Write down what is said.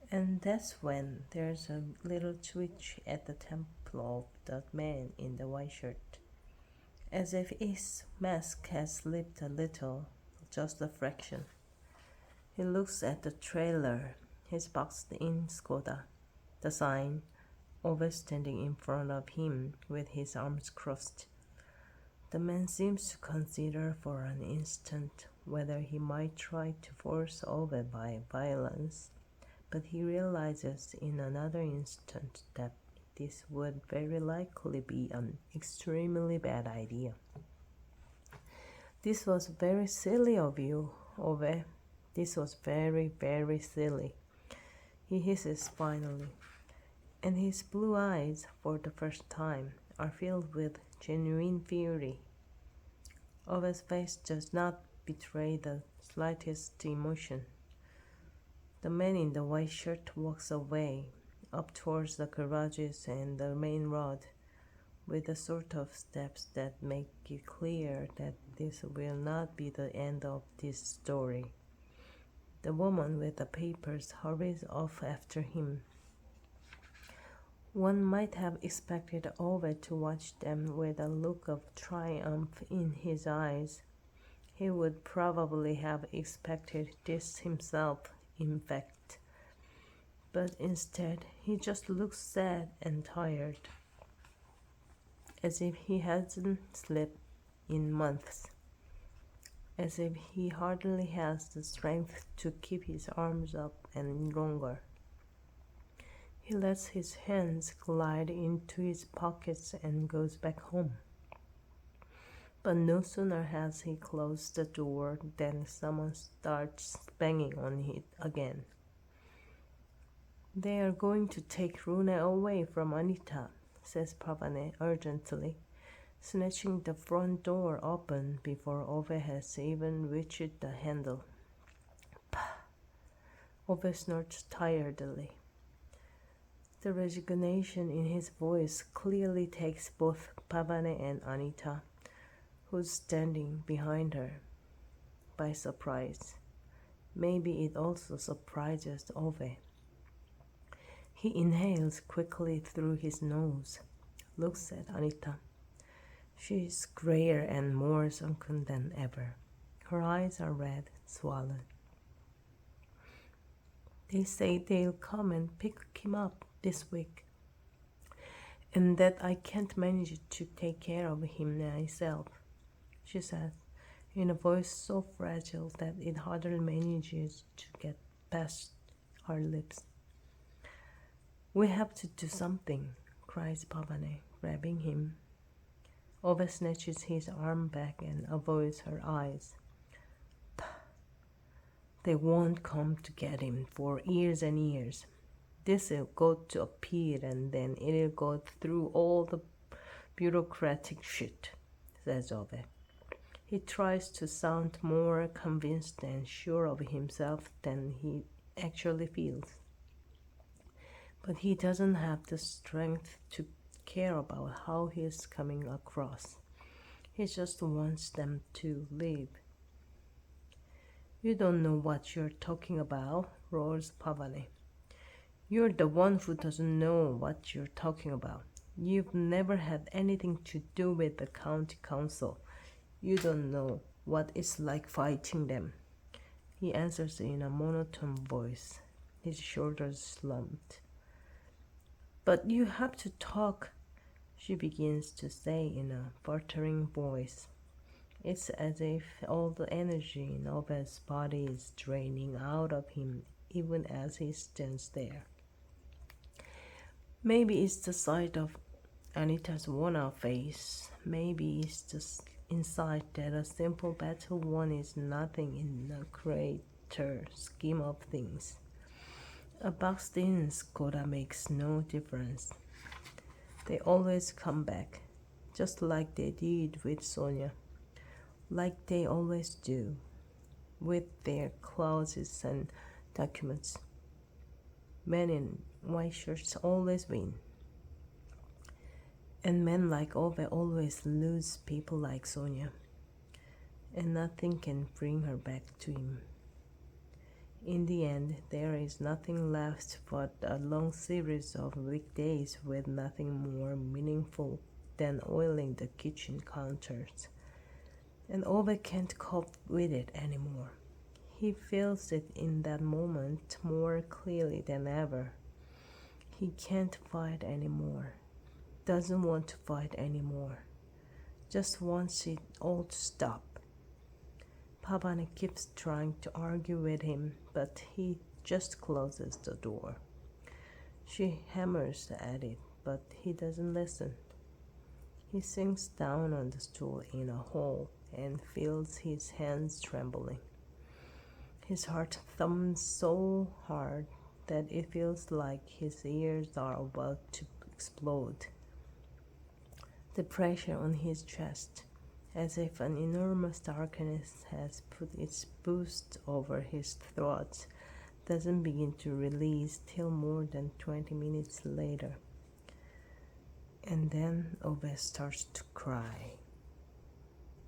And that's when there's a little twitch at the temple of the man in the white shirt, as if his mask has slipped a little, just a fraction. He looks at the trailer, his boxed in Skoda, the sign, over standing in front of him with his arms crossed. The man seems to consider for an instant whether he might try to force Ove by violence, but he realizes in another instant that this would very likely be an extremely bad idea. This was very silly of you, Ove. This was very, very silly, he hisses finally, and his blue eyes, for the first time, are filled with genuine fury. Ove's face does not betray the slightest emotion. The man in the white shirt walks away, up towards the garages and the main road, with the sort of steps that make it clear that this will not be the end of this story. The woman with the papers hurries off after him. One might have expected Ove to watch them with a look of triumph in his eyes. He would probably have expected this himself, in fact. But instead, he just looks sad and tired, as if he hasn't slept in months, as if he hardly has the strength to keep his arms up any longer. He lets his hands glide into his pockets and goes back home. But no sooner has he closed the door than someone starts banging on it again. They are going to take Rune away from Anita, says Pavane urgently, snatching the front door open before Ove has even reached the handle. Pah! Ove snorts tiredly. The resignation in his voice clearly takes both Pavane and Anita, who's standing behind her, by surprise. Maybe it also surprises Ove. He inhales quickly through his nose, looks at Anita. She is grayer and more sunken than ever. Her eyes are red, swollen. They say they'll come and pick him up this week, and that I can't manage to take care of him myself, she says, in a voice so fragile that it hardly manages to get past her lips. We have to do something, cries Pavane, grabbing him. Ove snatches his arm back and avoids her eyes. They won't come to get him for years and years. This'll go to appeal and then it'll go through all the bureaucratic shit, says Ove. He tries to sound more convinced and sure of himself than he actually feels. But he doesn't have the strength to care about how he's coming across. He just wants them to live. You don't know what you're talking about, roars Pavane. You're the one who doesn't know what you're talking about. You've never had anything to do with the county council. You don't know what it's like fighting them. He answers in a monotone voice, his shoulders slumped. But you have to talk, she begins to say in a faltering voice. It's as if all the energy in Ove's body is draining out of him even as he stands there. Maybe it's the sight of Anita's worn-out face. Maybe it's just insight that a simple battle won is nothing in the greater scheme of things. A boxed-in Skoda makes no difference. They always come back, just like they did with Sonia, like they always do, with their clauses and documents. Men in white shirts always win. And men like Ove always lose people like Sonia, and nothing can bring her back to him. In the end, there is nothing left but a long series of weekdays with nothing more meaningful than oiling the kitchen counters. And Ove can't cope with it anymore. He feels it in that moment more clearly than ever. He can't fight anymore, doesn't want to fight anymore, just wants it all to stop. Pavane keeps trying to argue with him, but he just closes the door. She hammers at it, but he doesn't listen. He sinks down on the stool in a hole and feels his hands trembling. His heart thumps so hard that it feels like his ears are about to explode. The pressure on his chest, as if an enormous darkness has put its boost over his throat, doesn't begin to release till more than 20 minutes later. And then Ove starts to cry.